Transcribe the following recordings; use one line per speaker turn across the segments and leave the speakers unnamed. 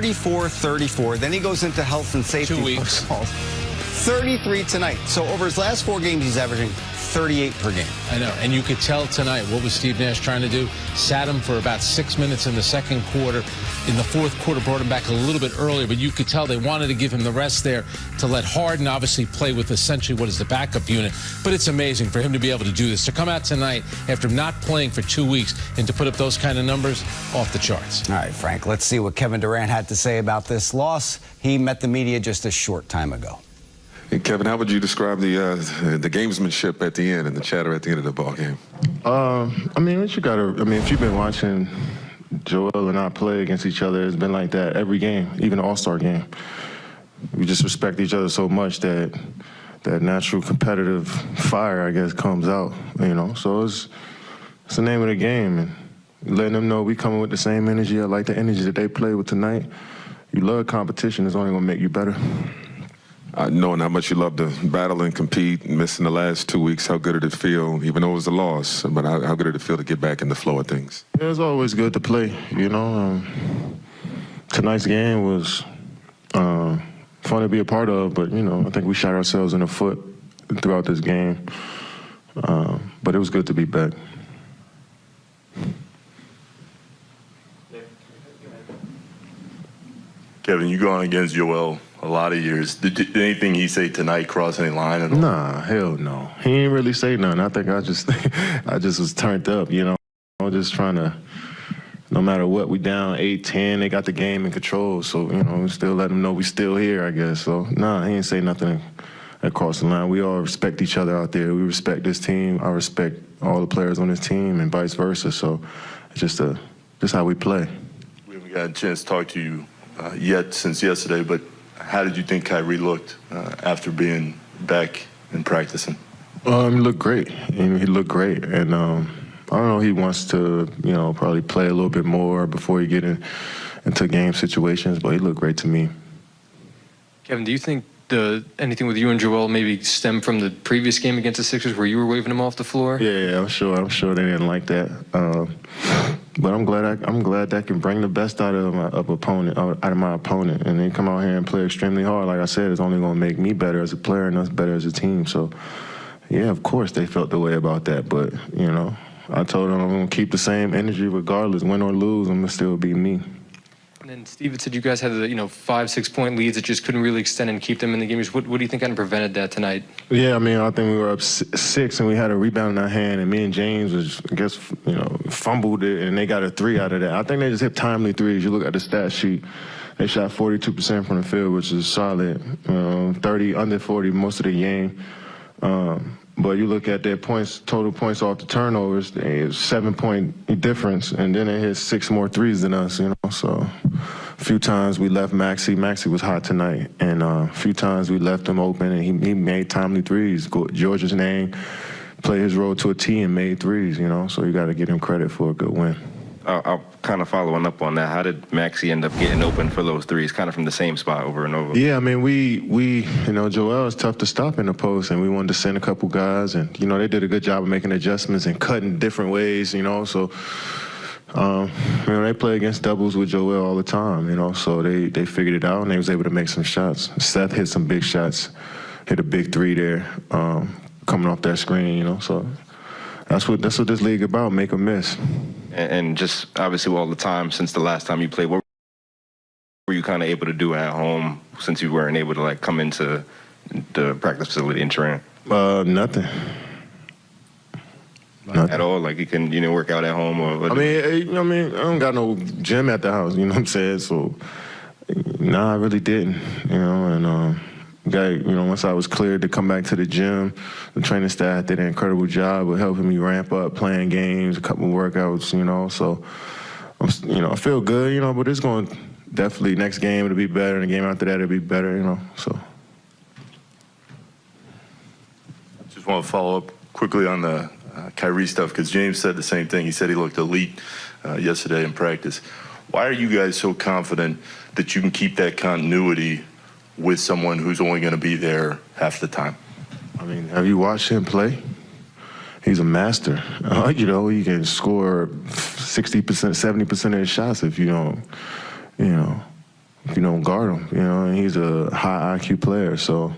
34. Then he goes into health and safety.
2 weeks.
33 tonight. So over his last 4 games, he's averaging 38 per game.
I know, and you could tell tonight what was Steve Nash trying to do. Sat him for about 6 minutes in the second quarter. In the fourth quarter, brought him back a little bit earlier, but you could tell they wanted to give him the rest there to let Harden obviously play with essentially what is the backup unit. But it's amazing for him to be able to do this, to come out tonight after not playing for 2 weeks and to put up those kind of numbers, off the charts.
All right, Frank, let's see what Kevin Durant had to say about this loss. He met the media just a short time ago.
Hey, Kevin, how would you describe the gamesmanship at the end and the chatter at the end of the ball game?
I mean, if you've been watching Joel and I play against each other, it's been like that every game, even the All-Star game. We just respect each other so much that that natural competitive fire, I guess, comes out, you know. So it's the name of the game, and letting them know we coming with the same energy. I like the energy that they play with tonight. You love competition. It's only going to make you better.
Knowing how much you love to battle and compete, missing the last 2 weeks, how good did it feel, even though it was a loss, but how good did it feel to get back in the flow of things?
Yeah, it's always good to play, you know. Tonight's game was fun to be a part of, but, you know, I think we shot ourselves in the foot throughout this game. But it was good to be back.
Kevin, you going against Joel a lot of years. Did anything he say tonight cross any line at all?
Nah, hell no. He didn't really say nothing. I think I just was turned up, you know. I was just trying to, no matter what, we down 8-10, they got the game in control. So, you know, we still let them know we still here, I guess. So, nah, he didn't say nothing across the line. We all respect each other out there. We respect this team. I respect all the players on this team and vice versa. So it's just how we play.
We haven't got a chance to talk to you yet since yesterday, but how did you think Kyrie looked after being back and practicing?
He looked great. He looked great. And I don't know, he wants to, you know, probably play a little bit more before he get into game situations, but he looked great to me.
Kevin, do you think anything with you and Joel maybe stemmed from the previous game against the Sixers where you were waving him off the floor?
Yeah, I'm sure they didn't like that. But I'm glad that can bring the best out of my opponent, and they come out here and play extremely hard. Like I said, it's only going to make me better as a player and us better as a team. So, yeah, of course they felt the way about that. But, you know, I told them I'm going to keep the same energy regardless. Win or lose, I'm going to still be me.
And then Steve had said you guys had the 5-6 point leads that just couldn't really extend and keep them in the game. What do you think kind of prevented that tonight?
Yeah, I mean, I think we were up 6 and we had a rebound in our hand, and me and James was, I guess, fumbled it, and they got a 3 out of that. I think they just hit timely threes. You look at the stat sheet, they shot 42% from the field, which is solid. 30 under 40 most of the game. But you look at their points, total points off the turnovers, it's 7-point difference, and then they hit 6 more threes than us, you know. So a few times we left Maxey. Maxey was hot tonight, and a few times we left him open, and he made timely threes. George's name played his role to a T and made threes, you know. So you got to give him credit for a good win.
I'll kind of following up on that. How did Maxey end up getting open for those threes, kind of from the same spot over and over?
Yeah, I mean, we Joel is tough to stop in the post, and we wanted to send a couple guys, and, they did a good job of making adjustments and cutting different ways, so, they play against doubles with Joel all the time, so they figured it out, and they was able to make some shots. Seth hit some big shots, hit a big 3 there, coming off that screen, so that's what this league about, make a miss.
And just obviously all the time since the last time you played, what were you kind of able to do at home since you weren't able to come into the practice facility in Durant?
Nothing. Nothing
at all. Like you can work out at home or.
I don't got no gym at the house. You know what I'm saying? So, I really didn't. Once I was cleared to come back to the gym, the training staff did an incredible job of helping me ramp up, playing games, a couple of workouts, so, I feel good, but it's going definitely next game it'll be better, and the game after that it'll be better, so.
Just want to follow up quickly on the Kyrie stuff, because James said the same thing. He said he looked elite yesterday in practice. Why are you guys so confident that you can keep that continuity with someone who's only going to be there half the time?
I mean, have you watched him play? He's a master. He can score 60%, 70% of his shots if you don't, you don't guard him, you know, and he's a high IQ player. So,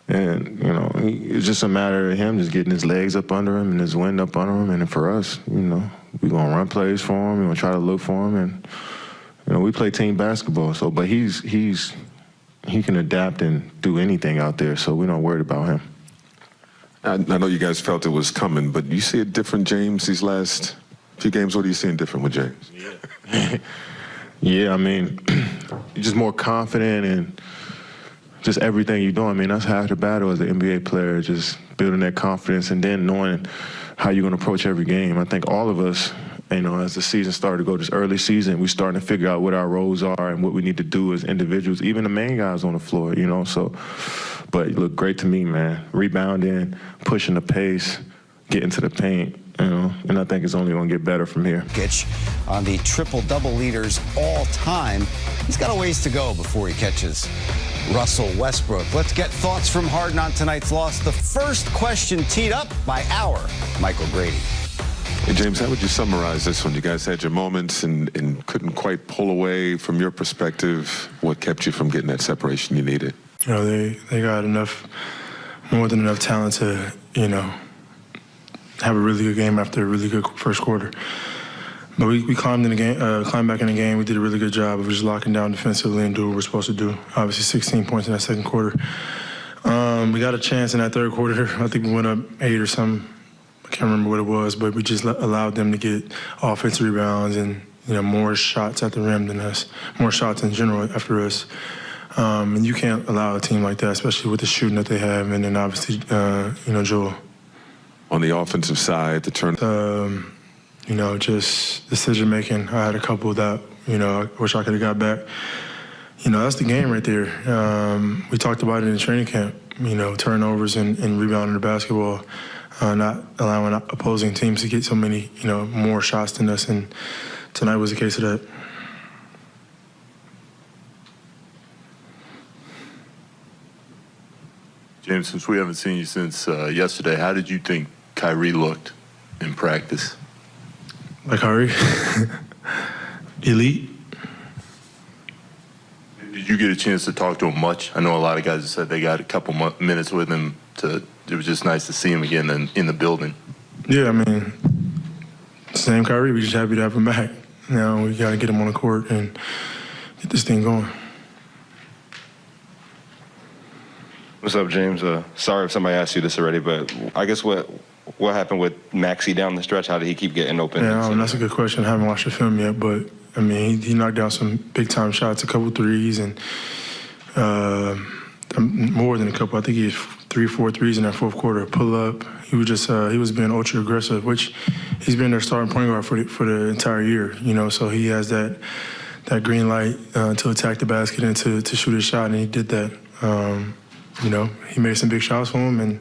and, you know, it's just a matter of him just getting his legs up under him and his wind up under him. And for us, you know, we're going to run plays for him. We're going to try to look for him. And, you know, we play team basketball. So, but he can adapt and do anything out there. So we're not worried about him.
I know you guys felt it was coming, but you see a different James these last few games? What are you seeing different with James?
Yeah, I mean, you're just more confident and just everything you're doing. I mean, that's half the battle as an NBA player, just building that confidence and then knowing how you're going to approach every game. I think all of us, you know, as the season started to go, this early season, we're starting to figure out what our roles are and what we need to do as individuals, even the main guys on the floor, you know. So, but you look great to me, man. Rebounding, pushing the pace, getting to the paint, you know, and I think it's only going to get better from here.
Pitch on the triple-double leaders all time. He's got a ways to go before he catches Russell Westbrook. Let's get thoughts from Harden on tonight's loss. The first question teed up by our Michael Grady.
Hey, James, how would you summarize this one? You guys had your moments and couldn't quite pull away. From your perspective, what kept you from getting that separation you needed?
You know, they got more than enough talent to, you know, have a really good game after a really good first quarter. But we climbed back in the game. We did a really good job of just locking down defensively and doing what we're supposed to do. Obviously, 16 points in that second quarter. We got a chance in that third quarter. I think we went up 8 or something. I can't remember what it was, but we just allowed them to get offensive rebounds and, you know, more shots at the rim than us, more shots in general after us. And you can't allow a team like that, especially with the shooting that they have, and then obviously, you know, Joel.
On the offensive side, the turn.
You know, just decision making. I had a couple that, you know, I wish I could have got back. You know, that's the game right there. We talked about it in training camp. You know, turnovers and rebounding the basketball, not allowing opposing teams to get so many, you know, more shots than us. And tonight was a case of that.
James, since we haven't seen you since yesterday, how did you think Kyrie looked in practice?
Like Kyrie? Elite.
Did you get a chance to talk to him much? I know a lot of guys have said they got a couple minutes with him. It was just nice to see him again in the building.
Yeah, I mean, same Kyrie. We're just happy to have him back. Now we got to get him on the court and get this thing going.
What's up, James? Sorry if somebody asked you this already, but I guess what happened with Maxey down the stretch? How did he keep getting open?
Yeah, that's a good question. I haven't watched the film yet, but, I mean, he knocked down some big-time shots, a couple threes, and more than a couple. I think he had 3-4 threes in that fourth quarter. Pull up. He was just he was being ultra aggressive, which he's been their starting point guard for the entire year. You know, so he has that green light to attack the basket and to shoot his shot, and he did that. You know, he made some big shots for him, and